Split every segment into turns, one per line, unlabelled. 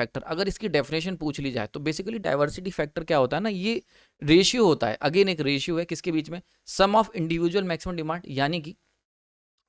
Factor, अगर इसकी definition पूछ ली जाए तो बेसिकली डाइवर्सिटी फैक्टर क्या होता है ना, ये रेशियो होता है, अगेन एक रेशियो है किसके बीच में, सम ऑफ इंडिविजुअल मैक्सिमम डिमांड, यानी कि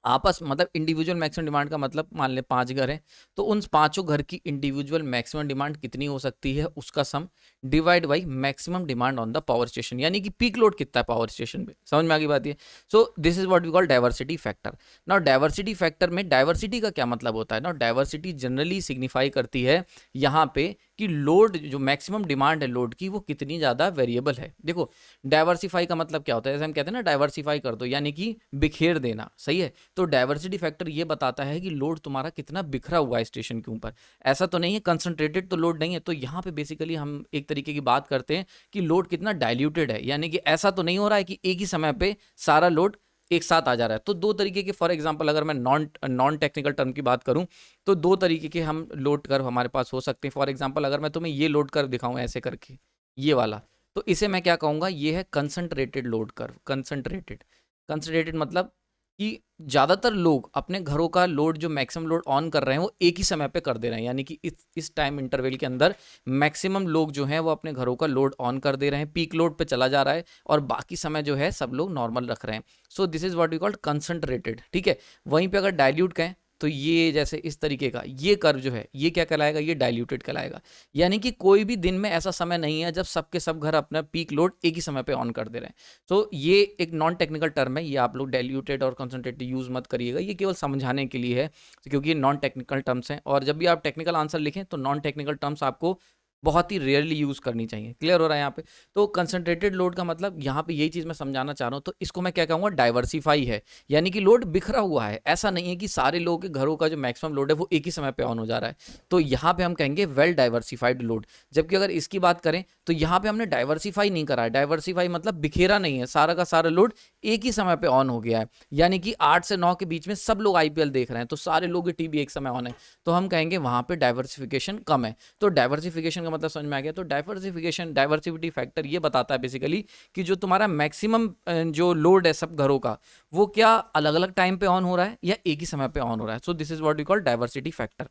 आपस मतलब इंडिविजुअल मैक्सिमम डिमांड का मतलब मान ले 5 घर हैं, तो उन पांचों घर की इंडिविजुअल मैक्सिमम डिमांड कितनी हो सकती है उसका sum divide by maximum demand on the power station, यानी कि पीक लोड कितना है पावर स्टेशन पे। समझ में आ गई बात ये। So this is what we call diversity factor. Now diversity factor में डाइवर्सिटी का क्या मतलब होता है ना, डाइवर्सिटी जनरली सिग्निफाई करती है यहाँ पे कि लोड जो मैक्सिमम डिमांड है लोड की वो कितनी ज्यादा वेरिएबल है। देखो डाइवर्सिफाई का मतलब क्या होता है, जैसे हम कहते हैं ना डाइवर्सिफाई कर दो, यानी कि बिखेर देना, सही है। तो डाइवर्सिटी फैक्टर ये बताता है कि लोड तुम्हारा कितना बिखरा हुआ है स्टेशन के ऊपर, ऐसा तो नहीं है कंसंट्रेटेड तो लोड नहीं है। तो यहाँ पे बेसिकली हम एक तरीके की बात करते हैं कि लोड कितना डाइल्यूटेड है, यानी कि ऐसा तो नहीं हो रहा है कि एक ही समय पे सारा लोड एक साथ आ जा रहा है। तो दो तरीके के, फॉर एग्जांपल अगर मैं नॉन टेक्निकल टर्म की बात करूं तो दो तरीके के हम लोड कर्व हमारे पास हो सकते हैं। फॉर एग्जांपल अगर मैं तुम्हें ये लोड कर्व दिखाऊं ऐसे करके, ये वाला, तो इसे मैं क्या कहूंगा, ये है कंसंट्रेटेड लोड कर्व। कंसंट्रेटेड मतलब कि ज़्यादातर लोग अपने घरों का लोड जो मैक्सिमम लोड ऑन कर रहे हैं वो एक ही समय पे कर दे रहे हैं, यानी कि इस टाइम इंटरवल के अंदर मैक्सिमम लोग जो हैं वो अपने घरों का लोड ऑन कर दे रहे हैं, पीक लोड पे चला जा रहा है, और बाकी समय जो है सब लोग नॉर्मल रख रहे हैं। So this is what we called concentrated, ठीक है। वहीं पे अगर डाइल्यूट कहें तो ये जैसे इस तरीके का ये कर्व जो है ये क्या कहलाएगा, ये डाइल्यूटेड कहलाएगा। यानी कि कोई भी दिन में ऐसा समय नहीं है जब सबके सब घर अपना पीक लोड एक ही समय पे ऑन कर दे रहे हैं। तो ये एक नॉन टेक्निकल टर्म है, ये आप लोग डाइल्यूटेड और कंसंट्रेटेड यूज मत करिएगा, ये केवल समझाने के लिए है, क्योंकि ये नॉन टेक्निकल टर्म्स हैं। और जब भी आप टेक्निकल आंसर लिखें तो नॉन टेक्निकल टर्म्स आपको बहुत ही रेयरली यूज करनी चाहिए। क्लियर हो रहा है यहाँ पे। तो कंसंट्रेटेड लोड का मतलब यहाँ पे यही चीज मैं समझाना चाह रहा हूँ, तो इसको मैं क्या कहूँगा, डाइवर्सिफाई है, यानी कि लोड बिखरा हुआ है। ऐसा नहीं है कि सारे लोगों के घरों का जो मैक्सिमम लोड है वो एक ही समय पे ऑन हो जा रहा है, तो यहाँ पे हम कहेंगे वेल डाइवर्सिफाइड लोड। जबकि अगर इसकी बात करें तो यहाँ पे हमने डाइवर्सिफाई नहीं करा है, डाइवर्सिफाई मतलब बिखेरा नहीं है, सारा का सारा लोड एक ही समय पे ऑन हो गया है, यानी कि 8 से 9 के बीच में सब लोग आईपीएल देख रहे हैं तो सारे लोग की टीवी एक समय ऑन है, तो हम कहेंगे वहां पे डाइवर्सिफिकेशन कम है। तो डाइवर्सिफिकेशन का मतलब समझ में आ गया। तो डाइवर्सिटी फैक्टर ये बताता है बेसिकली कि जो तुम्हारा मैक्सिमम जो लोड है सब घरों का वो क्या अलग अलग टाइम पे ऑन हो रहा है या एक ही समय पे ऑन हो रहा है। So this is what we call diversity factor.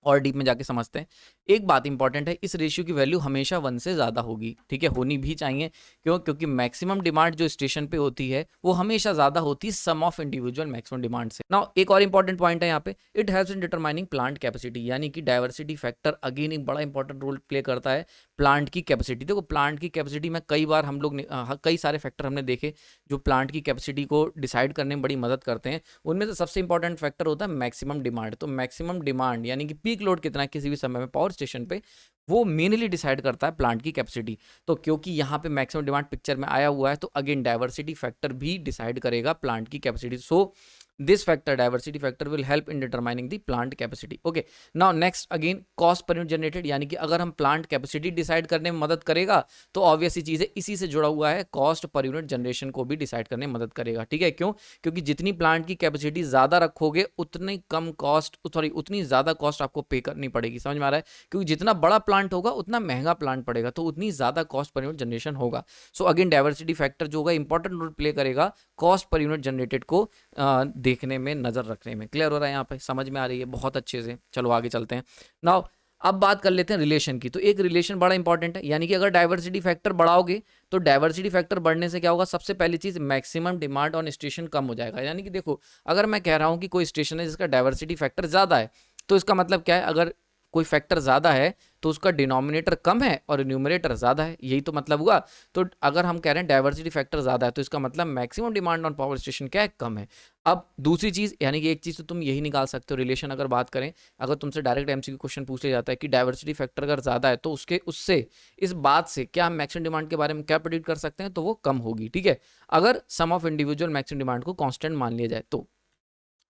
और डीप में जाके समझते हैं। एक बात इंपॉर्टेंट है, इस रेशियो की वैल्यू हमेशा 1 से ज़्यादा होगी, ठीक है, होनी भी चाहिए। क्यों? क्योंकि मैक्सिमम डिमांड जो स्टेशन पे होती है वो हमेशा ज़्यादा होती है सम ऑफ इंडिविजुअल मैक्सिमम डिमांड से। नाउ एक और इंपॉर्टेंट पॉइंट है यहाँ पे, it helps in determining plant capacity, यानी कि डाइवर्सिटी फैक्टर अगेन एक बड़ा इंपॉर्टेंट रोल प्ले करता है प्लांट की कैपेसिटी। देखो प्लांट की कैपेसिटी में कई बार हम लोग कई सारे फैक्टर हमने देखे जो प्लांट की कैपेसिटी को डिसाइड करने में बड़ी मदद करते हैं। उनमें से सबसे इंपॉर्टेंट फैक्टर होता है मैक्सिमम डिमांड। तो मैक्सिमम डिमांड यानी कि पीक लोड कितना है किसी भी समय में पावर स्टेशन पे, वो मेनली डिसाइड करता है प्लांट की कैपेसिटी। तो क्योंकि यहाँ पे मैक्सिमम डिमांड पिक्चर में आया हुआ है तो अगेन डाइवर्सिटी फैक्टर भी डिसाइड करेगा प्लांट की capacity. So this factor diversity factor will help in determining the plant capacity. Okay, now next again cost per unit generated, यानी कि अगर हम प्लांट कैपेसिटी डिसाइड करने में मदद करेगा तो ऑब्वियस ही चीज है इसी से जुड़ा हुआ है कॉस्ट पर यूनिट जनरेशन को भी डिसाइड करने में मदद करेगा, ठीक है। क्यों? क्योंकि जितनी प्लांट की कैपेसिटी ज्यादा रखोगे उतनी कम कॉस्ट, सॉरी उतनी ज्यादा कॉस्ट आपको पे करनी पड़ेगी। समझ में आ रहा है? क्योंकि जितना बड़ा प्लांट होगा उतना महंगा प्लांट पड़ेगा तो उतनी ज्यादा कॉस्ट पर यूनिट जनरेशन होगा। सो अगेन डाइवर्सिटी फैक्टर जो होगा इंपॉर्टेंट रोल प्ले करेगा कॉस्ट पर यूनिट जनरेटेड को देखने में, नजर रखने में। क्लियर हो रहा है यहाँ पे? समझ में आ रही है बहुत अच्छे से। चलो आगे चलते हैं। नाउ अब बात कर लेते हैं रिलेशन की। तो एक रिलेशन बड़ा इंपॉर्टेंट है, यानी कि अगर डाइवर्सिटी फैक्टर बढ़ाओगे तो डाइवर्सिटी फैक्टर बढ़ने से क्या होगा, सबसे पहली चीज मैक्सिमम डिमांड ऑन स्टेशन कम हो जाएगा। यानी कि देखो अगर मैं कह रहा हूं कि कोई स्टेशन है जिसका डाइवर्सिटी फैक्टर ज्यादा है तो इसका मतलब क्या है, अगर कोई फैक्टर ज्यादा है तो उसका डिनोमिनेटर कम है और न्यूमरेटर ज्यादा है, यही तो मतलब हुआ। तो अगर हम कह रहे हैं डाइवर्सिटी फैक्टर ज्यादा है तो इसका मतलब maximum demand on power station क्या है, कम है। अब दूसरी चीज, यानी कि एक चीज तो तुम यही निकाल सकते हो रिलेशन अगर बात करें, अगर तुमसे डायरेक्ट एमसीक्यू क्वेश्चन पूछ लिया जाता है कि डाइवर्सिटी फैक्टर अगर ज्यादा है तो उससे इस बात से क्या हम मैक्सिमम डिमांड के बारे में क्या प्रेडिक्ट कर सकते हैं, तो वो कम होगी, ठीक है, अगर सम ऑफ इंडिविजुअल मैक्सिमम डिमांड को कांस्टेंट मान लिया जाए तो।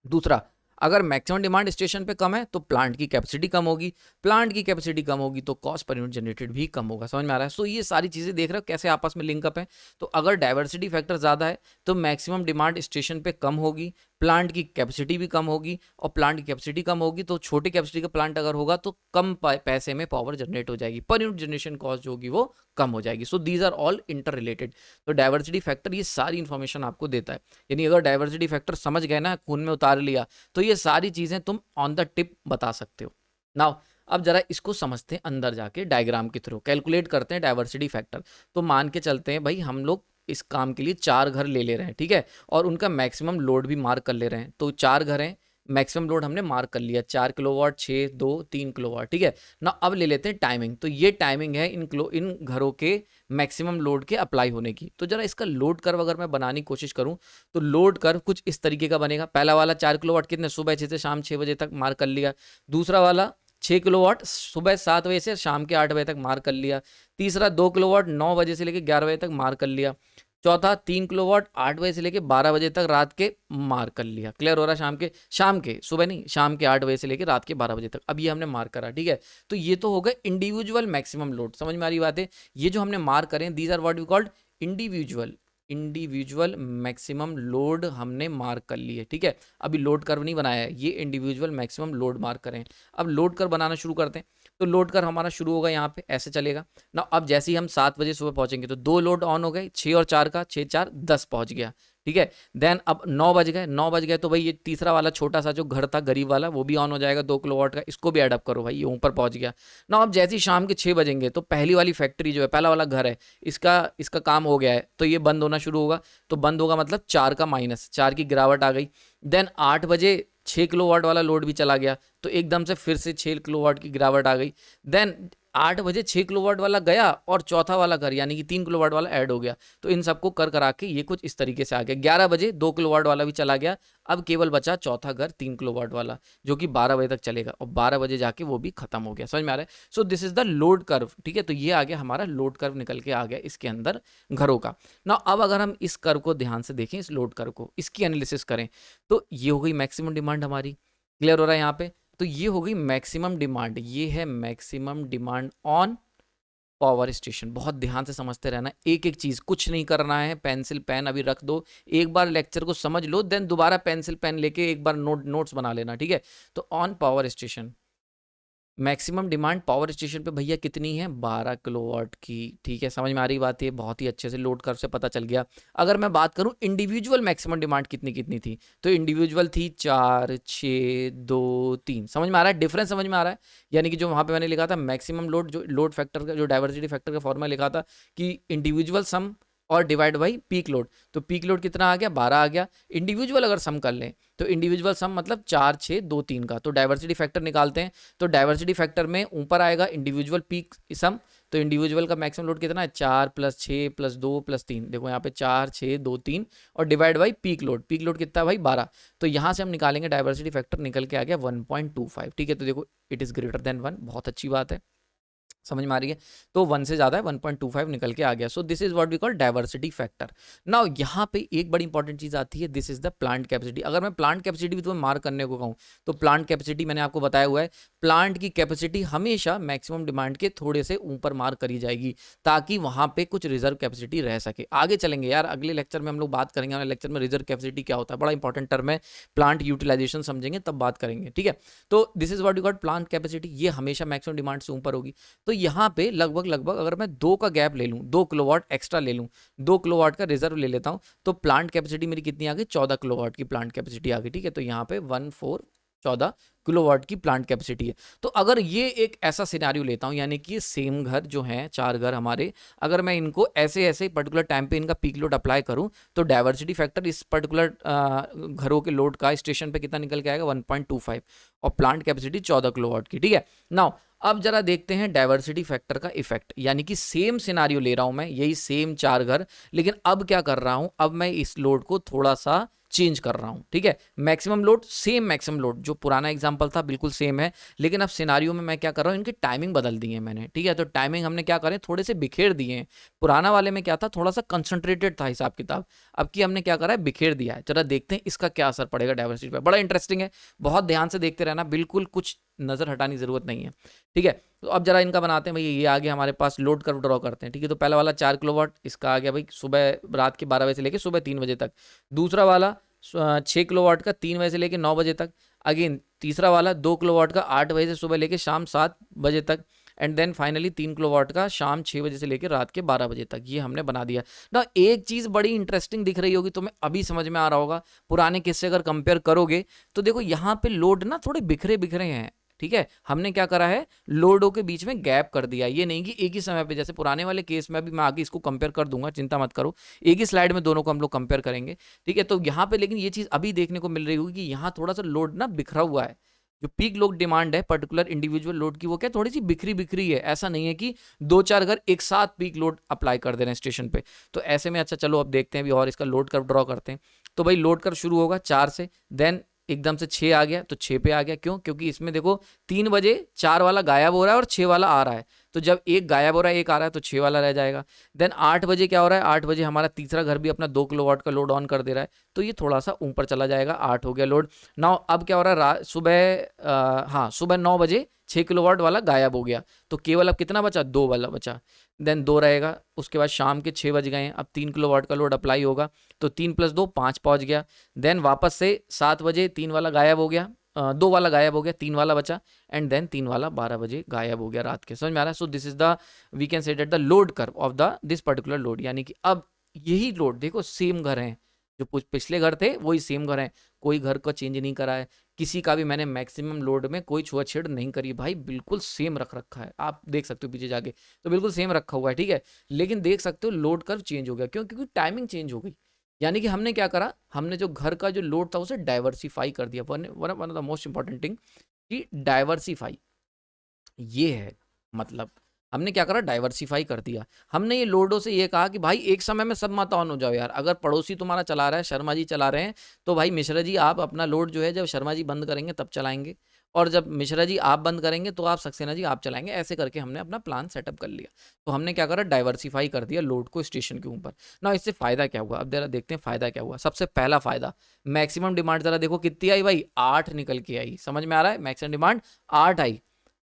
दूसरा, अगर मैक्सिमम डिमांड स्टेशन पे कम है तो प्लांट की कैपेसिटी कम होगी, प्लांट की कैपेसिटी कम होगी तो कॉस्ट पर यूनिट जनरेटेड भी कम होगा। समझ में आ रहा है? सो ये सारी चीजें देख रहे हो कैसे आपस में लिंकअप है। तो अगर डाइवर्सिटी फैक्टर ज्यादा है तो मैक्सिमम डिमांड स्टेशन पे कम होगी, प्लांट की कैपेसिटी भी कम होगी, और प्लांट की कैपेसिटी कम होगी तो छोटी कैपेसिटी का प्लांट अगर होगा तो कम पैसे में पावर जनरेट हो जाएगी, पर यूनिट जनरेशन कॉस्ट जो होगी वो कम हो जाएगी। So these are all interrelated. तो डाइवर्सिटी फैक्टर ये सारी इंफॉर्मेशन आपको देता है, यानी अगर डाइवर्सिटी फैक्टर समझ गए ना, खून में उतार लिया, तो ये सारी चीजें तुम ऑन द टिप बता सकते हो। नाउ अब जरा इसको समझते हैं अंदर जाके डायग्राम के थ्रू, कैलकुलेट करते हैं डाइवर्सिटी फैक्टर। तो मान के चलते हैं भाई हम लोग इस काम के लिए 4 घर ले रहे हैं, ठीक है, और उनका मैक्सिमम लोड भी मार्क कर ले रहे हैं। तो 4 घर हैं, मैक्सिमम लोड हमने मार्क कर लिया 4 किलोवाट, 6, 2, 3 किलोवाट, ठीक है ना। अब ले लेते हैं टाइमिंग। तो ये टाइमिंग है इन घरों के मैक्सिमम लोड के अप्लाई होने की। तो जरा इसका लोड कर्व अगर मैं बनाने की कोशिश करूं तो लोड कर्व कुछ इस तरीके का बनेगा। पहला वाला 4 किलोवाट कितने, सुबह 6 से शाम 6 बजे तक मार्क कर लिया। दूसरा वाला 6 किलोवाट सुबह 7 बजे से शाम के 8 बजे तक मार्क कर लिया। तीसरा 2 किलोवाट 9 बजे से लेकर 11 बजे तक मार्क कर लिया। चौथा 3 किलोवाट 8 बजे से लेके 12 बजे तक रात के मार्क कर लिया। क्लियर हो रहा है? शाम के सुबह नहीं, शाम के 8 बजे से लेके रात के 12 बजे तक। अब ये हमने मार्क करा, ठीक है। तो ये तो हो गए इंडिविजुअल मैक्सिमम लोड। समझ में आ रही बात है? ये जो हमने मार्क करें these are what we called individual maximum load हमने मार्क कर लिए, ठीक है। अभी लोड कर्व नहीं बनाया है, ये इंडिविजुअल मैक्सिमम लोड मार्क करें। अब लोड कर्व बनाना शुरू करते हैं। तो लोड कर्व हमारा शुरू होगा यहाँ पे, ऐसे चलेगा ना। अब जैसे ही हम 7 बजे सुबह पहुंचेंगे तो 2 लोड ऑन हो गए, 6 और 4 का, 6 4 10 पहुंच गया, ठीक है। देन अब 9 बज गए तो भाई ये तीसरा वाला छोटा सा जो घर था गरीब वाला वो भी ऑन हो जाएगा 2 किलोवाट का, इसको भी एडअप करो भाई, ये ऊपर पहुंच गया ना। अब जैसे ही शाम के 6 बजेंगे तो पहली वाली फैक्ट्री जो है, पहला वाला घर है, इसका काम हो गया है, तो ये बंद होना शुरू होगा। तो बंद होगा मतलब 4 का माइनस, 4 की गिरावट आ गई। देन 8 बजे 6 किलोवाट वाला लोड भी चला गया, तो एकदम से फिर से 6 किलोवाट की गिरावट आ गई। देन 8 बजे 6 किलोवाट वाला गया और चौथा वाला घर यानी कि 3 किलोवाट वाला ऐड हो गया। तो इन सबको कर करा के ये कुछ इस तरीके से आ गया। 11 बजे 2 किलोवाट वाला भी चला गया, अब केवल बचा चौथा घर 3 किलोवाट वाला जो कि 12 बजे तक चलेगा, और 12 बजे जाके वो भी खत्म हो गया। समझ में आ रहा है? So this is the load curve, ठीक है। तो ये आ गया हमारा लोड कर्व, निकल के आ गया इसके अंदर घरों का ना। अब अगर हम इस कर्व को ध्यान से देखें, इस लोड कर्व को, इसकी एनालिसिस करें, तो ये हो गई मैक्सिमम डिमांड हमारी। क्लियर हो रहा है यहाँ पे? तो ये हो गई मैक्सिमम डिमांड, ये है maximum demand on power station. बहुत ध्यान से समझते रहना, एक एक चीज, कुछ नहीं करना है। पेंसिल पेन अभी रख दो, एक बार लेक्चर को समझ लो, देन दोबारा पेंसिल पेन लेके एक बार नोट्स बना लेना, ठीक है। तो on power station maximum demand power station पे भैया कितनी है, 12 किलोवाट की, ठीक है। समझ में आ रही बात है? बहुत ही अच्छे से लोड कर्व से पता चल गया। अगर मैं बात करूं इंडिविजुअल मैक्सिमम डिमांड कितनी कितनी थी, तो इंडिविजुअल थी 4, 6, 2, 3। समझ में आ रहा है डिफरेंस? समझ में आ रहा है? यानी कि जो वहां पे मैंने लिखा था मैक्सिमम लोड, जो लोड फैक्टर का, जो डाइवर्सिटी फैक्टर का फॉर्मूला लिखा था कि इंडिविजुअल सम और डिवाइड बाई पीक लोड, तो पीक लोड कितना आ गया, 12 आ गया। इंडिविजुअल अगर सम कर लें तो इंडिविजुअल सम मतलब 4, 6, 2, 3 का, तो डाइवर्सिटी फैक्टर निकालते हैं। तो डाइवर्सिटी फैक्टर में ऊपर आएगा इंडिविजुअल पीक सम, तो इंडिविजुअल का मैक्सिमम लोड कितना है, 4 + 6 + 2 + 3, देखो यहाँ पे 4, 6, 2, 3 और डिवाइड बाई पीक लोड कितना है भाई, 12। तो यहाँ से हम निकालेंगे डाइवर्सिटी फैक्टर, निकल के आ गया 1.25, ठीक है। तो देखो इट इज ग्रेटर देन 1, बहुत अच्छी बात है। समझ में आ रही है? तो 1 से ज्यादा है, 1.25 निकल के आ गया। So this is what we call diversity factor. Now यहाँ पे एक बड़ी इंपॉर्टेंट चीज आती है, this is the plant capacity. अगर मैं प्लांट कैपेसिटी भी तुम्हें मार्क करने को कहूँ तो प्लांट कैपेसिटी मैंने आपको बताया हुआ है, प्लांट की कैपेसिटी हमेशा मैक्सिमम डिमांड के थोड़े से ऊपर मार्क करी जाएगी, ताकि वहां पे कुछ रिजर्व कैपेसिटी रह सके। आगे चलेंगे यार, अगले लेक्चर में हम लोग बात करेंगे, अगले लेक्चर में रिजर्व कैपेसिटी क्या होता है, बड़ा इंपॉर्टेंट टर्म है, प्लांट यूटिलाइजेशन समझेंगे तब बात करेंगे, ठीक है। तो this is what we call plant capacity, ये हमेशा मैक्सिमम डिमांड से ऊपर होगी। तो यहाँ पे लगभग अगर मैं 2 का गैप ले लूं, 2 किलोवाट एक्स्ट्रा ले लूं, 2 किलोवाट का रिजर्व ले लेता हूं, तो प्लांट कैपेसिटी मेरी कितनी आ गई, 14 किलोवाट की प्लांट कैपेसिटी आ गई, ठीक है। तो यहाँ पे 14 किलोवाट की प्लांट कैपेसिटी है। तो अगर ये एक ऐसा सिनेरियो लेता हूं, यानी कि सेम घर जो है, 4 घर हमारे, अगर मैं इनको ऐसे ऐसे पर्टिकुलर टाइम पे इनका पीक लोड अप्लाई करूं, तो डाइवर्सिटी फैक्टर इस पर्टिकुलर घरों के लोड का स्टेशन पे कितना निकल के आएगा, 1.25, और प्लांट कैपेसिटी 14 किलोवाट की, ठीक है। नाउ अब जरा देखते हैं डाइवर्सिटी फैक्टर का इफेक्ट, यानी कि सेम सिनारियो ले रहा हूं मैं, यही सेम 4 घर, लेकिन अब क्या कर रहा हूं, अब मैं इस लोड को थोड़ा सा चेंज कर रहा हूं, ठीक है। Maximum load same, maximum load जो पुराना एग्जांपल था बिल्कुल सेम है, लेकिन अब सिनारियो में मैं क्या कर रहा हूं, इनकी टाइमिंग बदल दी है मैंने, ठीक है। तो टाइमिंग हमने क्या करें, थोड़े से बिखेर दिए हैं। पुराना वाले में क्या था, थोड़ा सा कंसंट्रेटेड था हिसाब किताब, अब की हमने क्या करा है, बिखेर दिया है। जरा देखते हैं इसका क्या असर पड़ेगा डाइवर्सिटी पर, बड़ा इंटरेस्टिंग है, बहुत ध्यान से देखते रहना, बिल्कुल कुछ नजर हटाने की जरूरत नहीं है, ठीक है। तो अब जरा इनका बनाते हैं भैया, ये आ गया हमारे पास, लोड कर्व ड्रॉ करते हैं, ठीक है। तो पहला वाला 4 किलोवाट, इसका आ गया भाई सुबह रात के 12 बजे से लेकर सुबह 3 बजे तक। दूसरा वाला 6 किलोवाट का 3 बजे से लेकर 9 बजे तक। अगेन तीसरा वाला 2 किलोवाट का 8 बजे से सुबह लेकर शाम 7 बजे तक। एंड देन फाइनली 3 किलोवाट का शाम 6 बजे से लेकर रात के 12 बजे तक। ये हमने बना दिया ना। एक चीज़ बड़ी इंटरेस्टिंग दिख रही होगी तुम्हें, अभी समझ में आ रहा होगा, पुराने किस्से अगर कंपेयर करोगे तो देखो यहाँ पे लोड ना थोड़े बिखरे बिखरे हैं, ठीक है, हमने क्या करा है, लोडों के बीच में गैप कर दिया, ये नहीं कि एक ही समय पे, जैसे पुराने वाले केस में, अभी मैं आगे इसको कंपेयर कर दूंगा, चिंता मत करो, एक ही स्लाइड में दोनों को हम लोग कंपेयर करेंगे, ठीक है। तो यहाँ पे लेकिन ये चीज अभी देखने को मिल रही होगी कि यहाँ थोड़ा सा लोड ना बिखरा हुआ है, जो पीक लोड डिमांड है पर्टिकुलर इंडिविजुअल लोड की, वो क्या थोड़ी सी बिखरी बिखरी है, ऐसा नहीं है कि 2-4 घर एक साथ पीक लोड अप्लाई कर दे रहे हैं स्टेशन पे। तो ऐसे में अच्छा चलो अब देखते हैं भी, और इसका लोड कर्व ड्रॉ करते हैं। तो भाई लोड कर्व शुरू होगा 4 से, देन एकदम से 6 आ गया, तो 6 पे आ गया, क्यों, क्योंकि इसमें देखो 3 बजे 4 वाला गायब हो रहा है और 6 वाला आ रहा है, तो जब एक गायब हो रहा है एक आ रहा है तो 6 वाला रह जाएगा। देन 8 बजे क्या हो रहा है, 8 बजे हमारा तीसरा घर भी अपना 2 किलोवाट का लोड ऑन कर दे रहा है, तो ये थोड़ा सा ऊपर चला जाएगा, 8 हो गया लोड। नाउ अब क्या हो रहा है, सुबह 9 बजे 6 किलोवाट वाला गायब हो गया, तो केवल अब कितना बचा, 2 वाला बचा, देन 2 रहेगा। उसके बाद शाम के 6 बज गए हैं, अब 3 किलोवाट का लोड अप्लाई होगा, तो 3 + 2 5 पहुंच गया। देन वापस से 7 बजे 3 वाला गायब हो गया, 2 वाला गायब हो गया, 3 वाला बचा, एंड देन 3 वाला 12 बजे गायब हो गया रात के। समझ में आ रहा है? So this is the, we can say that the load curve of the this particular load, यानी कि अब यही लोड देखो सेम घर हैं, जो पिछले घर थे वही सेम घर हैं, कोई घर को चेंज नहीं करा है, किसी का भी मैंने मैक्सिमम लोड में कोई छुआछेड़ नहीं करी भाई, बिल्कुल सेम रख रखा है, आप देख सकते हो पीछे जाके, तो बिल्कुल सेम रखा हुआ है, ठीक है। लेकिन देख सकते हो लोड कर्व चेंज हो गया, क्यों, क्योंकि टाइमिंग चेंज हो गई, यानी कि हमने क्या करा, हमने जो घर का जो लोड था उसे डाइवर्सिफाई कर दिया। One of the most important thing कि डाइवर्सिफाई, ये है मतलब, हमने क्या करा, डाइवर्सिफाई कर दिया। हमने ये लोडों से ये कहा कि भाई एक समय में सब मत ऑन हो जाओ यार, अगर पड़ोसी तुम्हारा चला रहा है, शर्मा जी चला रहे हैं, तो भाई मिश्रा जी आप अपना लोड जो है जब शर्मा जी बंद करेंगे तब चलाएंगे, और जब मिश्रा जी आप बंद करेंगे तो आप सक्सेना जी आप चलाएंगे, ऐसे करके हमने अपना प्लान सेटअप कर लिया। तो हमने क्या करा, डाइवर्सिफाई कर दिया लोड को स्टेशन के ऊपर ना। इससे फायदा क्या हुआ, अब जरा देखते हैं फायदा क्या हुआ। सबसे पहला फायदा, मैक्सिमम डिमांड जरा देखो कितनी आई भाई, 8 निकल के आई। समझ में आ रहा है, मैक्सिमम डिमांड 8 आई।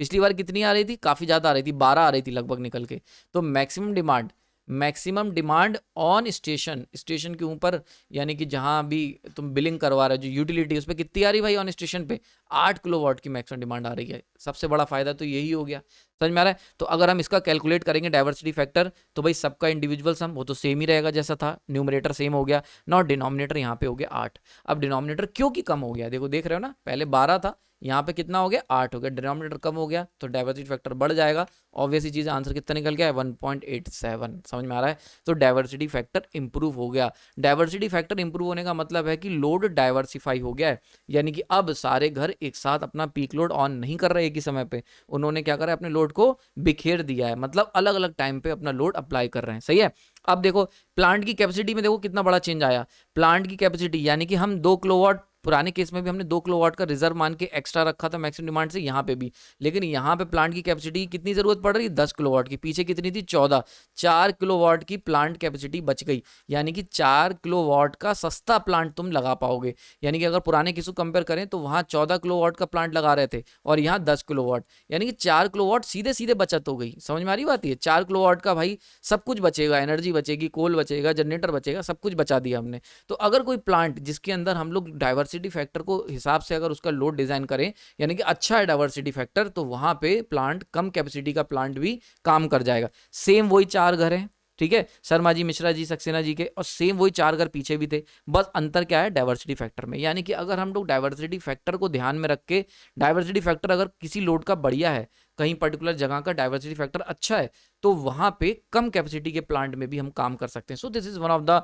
पिछली बार कितनी आ रही थी, काफी ज्यादा आ रही थी, 12 आ रही थी लगभग निकल के। तो maximum demand on station, station के ऊपर, यानी कि जहां भी तुम बिलिंग करवा रहे हो, जो यूटिलिटी, उस पर कितनी आ रही भाई ऑन स्टेशन पे, 8 किलोवाट की मैक्सिमम डिमांड आ रही है। सबसे बड़ा फायदा तो यही हो गया। समझ में आ रहा है? तो अगर हम इसका कैलकुलेट करेंगे डाइवर्सिटी फैक्टर, तो भाई सबका इंडिविजुअल सम वो तो सेम ही रहेगा जैसा था, न्यूमरेटर सेम हो गया, नॉट डिनोमिनेटर यहाँ पे हो गया 8। अब डिनोमिनेटर क्यों कि कम हो गया, देखो देख रहे हो ना, पहले 12 था, यहाँ पे कितना हो गया, 8 हो गया, डिनोमिनेटर कम हो गया, तो डाइवर्सिटी फैक्टर बढ़ जाएगा। ऑब्वियस ही चीज, आंसर कितना निकल गया है, 1.87। समझ में आ रहा है? तो डाइवर्सिटी फैक्टर इंप्रूव हो गया। डाइवर्सिटी फैक्टर इंप्रूव होने का मतलब है कि लोड डाइवर्सिफाई हो गया है, यानी कि अब सारे घर एक साथ अपना पीक लोड ऑन नहीं कर रहे एक ही समय पे, उन्होंने क्या करा, अपने लोड को बिखेर दिया है, मतलब अलग अलग टाइम पे अपना लोड अप्लाई कर रहे हैं। सही है? अब देखो प्लांट की कैपेसिटी में देखो कितना बड़ा चेंज आया। प्लांट की कैपेसिटी यानी कि हम 2 किलोवाट, पुराने केस में भी हमने 2 किलोवाट का रिजर्व मान के एक्स्ट्रा रखा था मैक्सिमम डिमांड से, यहाँ पे भी, लेकिन यहाँ पे प्लांट की कैपेसिटी कितनी जरूरत पड़ रही है, 10 किलोवाट की, पीछे कितनी थी, 14, 4 किलोवाट की प्लांट कैपेसिटी बच गई, यानी कि 4 किलोवाट का सस्ता प्लांट तुम लगा पाओगे। यानी कि अगर पुराने केस को कंपेयर करें तो वहाँ 14 किलोवाट का प्लांट लगा रहे थे और यहाँ 10 किलोवाट, यानी कि 4 किलोवाट सीधे सीधे बचत हो गई। समझ में आ रही बात? है 4 किलोवाट का भाई सब कुछ बचेगा, एनर्जी बचेगी, कोल बचेगा, जनरेटर बचेगा, सब कुछ बचा दिया हमने। तो अगर कोई प्लांट जिसके अंदर हम लोग डाइवर्सिटी फैक्टर को हिसाब से अगर उसका लोड डिजाइन करें, यानी कि अच्छा है डाइवर्सिटी फैक्टर, तो वहां पे प्लांट, कम कैपेसिटी का प्लांट भी काम कर जाएगा। सेम वही 4 घर हैं, ठीक है, शर्मा जी, मिश्रा जी, सक्सेना जी के, और सेम वही 4 घर पीछे भी थे, बस अंतर क्या है, डाइवर्सिटी फैक्टर में। यानी कि अगर हम लोग डाइवर्सिटी फैक्टर को ध्यान में रख के, डाइवर्सिटी फैक्टर अगर किसी लोड का बढ़िया है, कहीं पर्टिकुलर जगह का डाइवर्सिटी फैक्टर अच्छा है, तो वहां पे कम कैपेसिटी के प्लांट में भी हम काम कर सकते हैं। So this is one of the,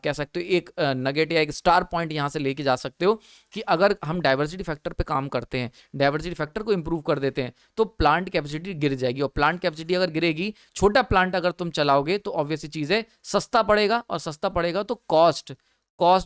कह सकते हो एक नगेट या एक स्टार पॉइंट यहां से लेके जा सकते हो कि अगर हम डाइवर्सिटी फैक्टर पे काम करते हैं, डाइवर्सिटी फैक्टर को इंप्रूव कर देते हैं, तो प्लांट कैपेसिटी गिर जाएगी, और प्लांट कैपेसिटी अगर गिरेगी, छोटा प्लांट अगर तुम चलाओगे, तो ऑब्वियसली चीज है सस्ता पड़ेगा, और सस्ता पड़ेगा तो कॉस्ट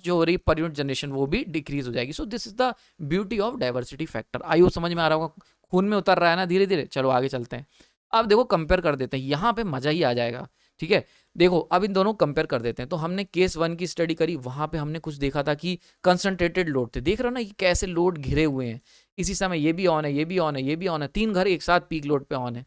जो हो रही पर यूनिट जनरेशन वो भी डिक्रीज हो जाएगी। सो this is the beauty of diversity factor. I hope समझ में आ रहा होगा, खून में उतर रहा है ना धीरे धीरे। चलो आगे चलते हैं, अब देखो कंपेयर कर देते हैं, यहाँ पे मजा ही आ जाएगा। ठीक है, देखो अब इन दोनों कंपेयर कर देते हैं। तो हमने केस 1 की स्टडी करी, वहां पे हमने कुछ देखा था कि कंसंट्रेटेड लोड थे, देख रहे हो ना कि कैसे लोड घिरे हुए हैं, इसी समय ये भी ऑन है, ये भी ऑन है, ये भी ऑन है, 3 घर एक साथ पीक लोड पे ऑन है।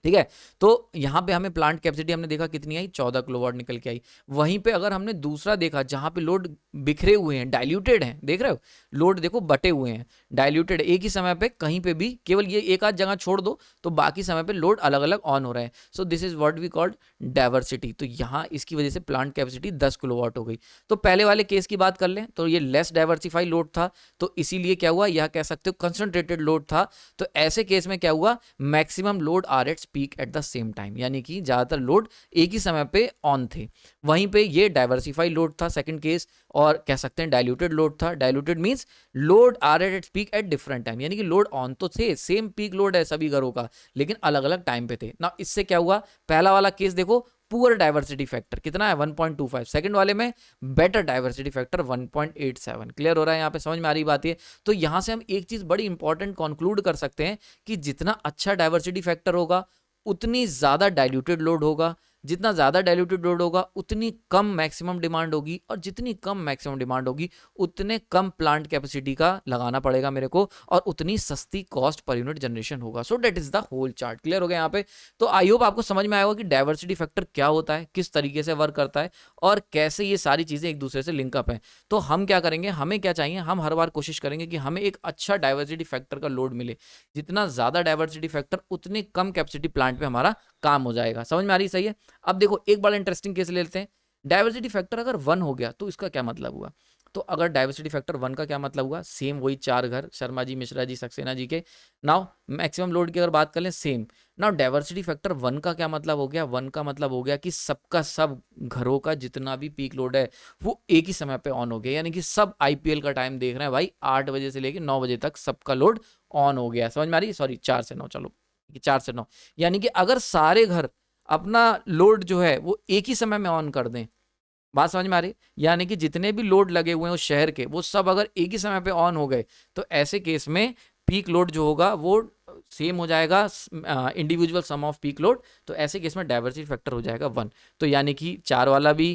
ठीक है। तो यहाँ पे हमें प्लांट कैपेसिटी हमने देखा कितनी आई, 14 किलोवाट निकल के आई। वहीं पे अगर हमने दूसरा देखा जहाँ पे लोड बिखरे हुए हैं, डाइल्यूटेड हैं, देख रहे हो लोड देखो बटे हुए हैं, डाइल्यूटेड, एक ही समय पे कहीं पे भी केवल ये एक आध जगह छोड़ दो तो बाकी समय पे लोड अलग अलग ऑन हो रहे हैं। So this is what we called diversity. तो यहाँ इसकी वजह से प्लांट कैपेसिटी 10 किलोवाट हो गई। तो पहले वाले केस की बात कर लें तो ये लेस डाइवर्सिफाई लोड था, तो इसीलिए क्या हुआ, यह कह सकते हो कंसंट्रेटेड लोड था। तो ऐसे केस में क्या हुआ, maximum load are at peak at the same time, यानी कि ज्यादातर लोड एक ही समय पे ऑन थे। वहीं पे ये डाइवर्सिफाई लोड था सेकंड केस, और कह सकते हैं डाइल्यूटेड लोड था। Diluted means load are at its peak at different time, यानी कि लोड ऑन तो थे, सेम पीक लोड है सभी घरों का, लेकिन अलग अलग टाइम पे थे ना। इससे क्या हुआ, पहला वाला केस देखो पुअर डाइवर्सिटी फैक्टर कितना है 1.25, सेकंड वाले में बेटर डाइवर्सिटी फैक्टर 1.87। क्लियर हो रहा है, यहाँ पे समझ में आ रही बात है। तो यहां से हम एक चीज बड़ी इंपॉर्टेंट कंक्लूड कर सकते हैं कि जितना अच्छा डाइवर्सिटी फैक्टर होगा उतनी ज्यादा डाइल्यूटेड लोड होगा, जितना ज्यादा डाइल्यूटेड लोड होगा उतनी कम मैक्सिमम डिमांड होगी, और जितनी कम मैक्सिमम डिमांड होगी उतने कम प्लांट कैपेसिटी का लगाना पड़ेगा मेरे को, और उतनी सस्ती कॉस्ट पर यूनिट जनरेशन होगा। So that is the whole chart. Clear हो गया यहाँ पे। तो आई होप आपको समझ में आया होगा कि डाइवर्सिटी फैक्टर क्या होता है, किस तरीके से वर्क करता है, और कैसे ये सारी चीजें एक दूसरे से लिंकअप है। तो हम क्या करेंगे, हमें क्या चाहिए, हम हर बार कोशिश करेंगे कि हमें एक अच्छा डाइवर्सिटी फैक्टर का लोड मिले। जितना ज्यादा डाइवर्सिटी फैक्टर उतनी कम कैपेसिटी प्लांट पे हमारा काम हो जाएगा। समझ में आ रही, सही है। अब देखो एक बड़ा इंटरेस्टिंग केस ले लेते हैं। डाइवर्सिटी फैक्टर अगर 1 हो गया तो इसका क्या मतलब हुआ। तो अगर डाइवर्सिटी फैक्टर 1 का क्या मतलब हुआ, सेम वही 4 घर, शर्मा जी, मिश्रा जी, सक्सेना जी के। नाउ मैक्सिमम लोड की अगर बात कर लें, सेम। नाउ डाइवर्सिटी फैक्टर 1 का क्या मतलब हो गया, 1 का मतलब हो गया कि सबका सब घरों का जितना भी पीक लोड है वो एक ही समय पे ऑन हो गया, यानी कि सब आईपीएल का टाइम देख रहे हैं भाई, 8 बजे से लेकर 9 बजे तक सबका लोड ऑन हो गया। समझ में आ रही, सॉरी 4 से 9, चलो 4 से 9, यानी कि अगर सारे घर अपना लोड जो है वो एक ही समय में ऑन कर दें, बात समझ में आ रही, यानी कि जितने भी लोड लगे हुए हैं उस शहर के वो सब अगर एक ही समय पे ऑन हो गए, तो ऐसे केस में पीक लोड जो होगा वो सेम हो जाएगा individual sum of peak load. तो ऐसे केस में डाइवर्सिटी फैक्टर हो जाएगा 1। तो यानी कि 4 वाला भी,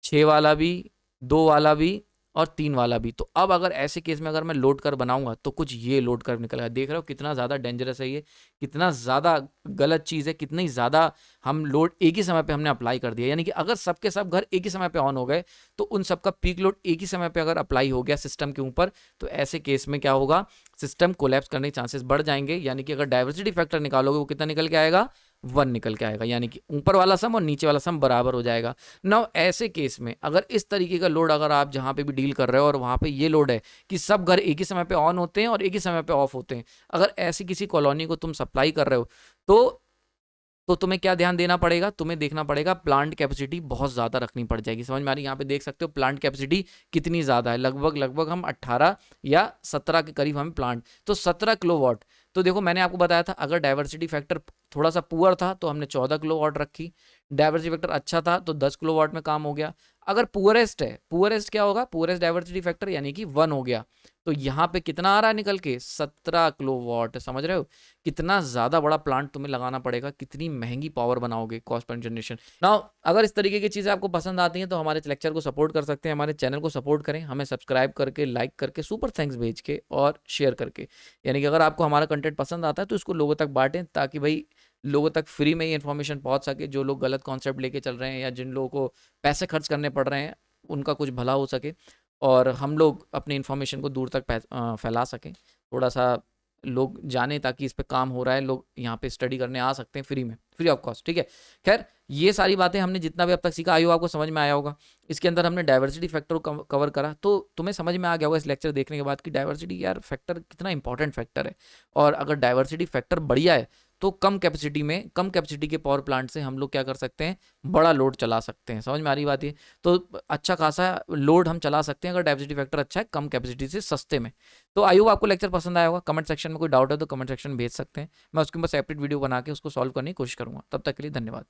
6 वाला भी, 2 वाला भी, और 3 वाला भी। तो अब अगर ऐसे केस में अगर मैं लोड कर बनाऊंगा तो कुछ ये लोड कर निकलेगा। देख रहे हो कितना ज्यादा डेंजरस है ये, कितना ज्यादा गलत चीज है, कितनी ज्यादा हम लोड एक ही समय पे हमने अप्लाई कर दिया। यानी कि अगर सबके सब घर एक ही समय पे ऑन हो गए तो उन सबका पीक लोड एक ही समय पे अगर अप्लाई हो गया सिस्टम के ऊपर, तो ऐसे केस में क्या होगा, सिस्टम कोलैप्स करने के चांसेस बढ़ जाएंगे। यानी कि अगर डाइवर्सिटी फैक्टर निकालोगे वो कितना निकल के आएगा, 1 निकल के आएगा, यानी कि ऊपर वाला सम और नीचे वाला सम बराबर हो जाएगा। नाउ ऐसे केस में अगर इस तरीके का लोड अगर आप जहां पे भी डील कर रहे हो और वहां पे ये लोड है कि सब घर एक ही समय पे ऑन होते हैं और एक ही समय पे ऑफ होते हैं, अगर ऐसी किसी कॉलोनी को तुम सप्लाई कर रहे हो तो तुम्हें क्या ध्यान देना पड़ेगा, तुम्हें देखना पड़ेगा प्लांट कैपेसिटी बहुत ज्यादा रखनी पड़ जाएगी। समझ में आ रही, यहाँ पे देख सकते हो प्लांट कैपेसिटी कितनी ज्यादा है, लगभग हम 18 या 17 के करीब हमें प्लांट, तो 17 किलोवाट। तो देखो मैंने आपको बताया था अगर डाइवर्सिटी फैक्टर थोड़ा सा पुअर था तो हमने 14 किलोवाट रखी, डाइवर्सिटी फैक्टर अच्छा था तो 10 किलोवाट में काम हो गया। अगर पुअरेस्ट है, पुअरेस्ट क्या होगा, पुअरेस्ट डाइवर्सिटी फैक्टर यानी कि 1 हो गया, तो यहाँ पे कितना आ रहा है निकल के, 17 किलोवाट। समझ रहे हो कितना ज्यादा बड़ा प्लांट तुम्हें लगाना पड़ेगा, कितनी महंगी पावर बनाओगे कॉस्ट पर जनरेशन। नाउ अगर इस तरीके की चीजें आपको पसंद आती हैं तो हमारे लेक्चर को सपोर्ट कर सकते हैं, हमारे चैनल को सपोर्ट करें, हमें सब्सक्राइब करके, लाइक करके, सुपर थैंक्स भेज के और शेयर करके। यानी कि अगर आपको हमारा कंटेंट पसंद आता है तो इसको लोगों तक बांटें, ताकि भाई लोगों तक फ्री में ये इन्फॉर्मेशन पहुंच सके। जो लोग गलत कॉन्सेप्ट लेके चल रहे हैं या जिन लोगों को पैसे खर्च करने पड़ रहे हैं उनका कुछ भला हो सके, और हम लोग अपनी इन्फॉर्मेशन को दूर तक फैला सकें, थोड़ा सा लोग जाने ताकि इस पे काम हो रहा है, लोग यहाँ पे स्टडी करने आ सकते हैं फ्री में, फ्री ऑफ कॉस्ट। ठीक है, खैर ये सारी बातें हमने जितना भी अब तक सीखा आयु आपको समझ में आया होगा। इसके अंदर हमने डाइवर्सिटी फैक्टर को कवर करा, तो तुम्हें समझ में आ गया होगा इस लेक्चर देखने के बाद कि डाइवर्सिटी यार फैक्टर कितना इंपॉर्टेंट फैक्टर है। और अगर डाइवर्सिटी फैक्टर बढ़िया है तो कम कैपेसिटी में, कम कैपेसिटी के पावर प्लांट से हम लोग क्या कर सकते हैं, बड़ा लोड चला सकते हैं। समझ में आ रही बात है, तो अच्छा खासा लोड हम चला सकते हैं अगर डाइवर्सिटी फैक्टर अच्छा है, कम कैपेसिटी से सस्ते में। तो आई होप आपको लेक्चर पसंद आया होगा। कमेंट सेक्शन में कोई डाउट है तो कमेंट सेक्शन में भेज सकते हैं, मैं उसके ऊपर सेपरेट वीडियो बना के उसको सॉल्व करने की कोशिश करूंगा। तब तक के लिए धन्यवाद।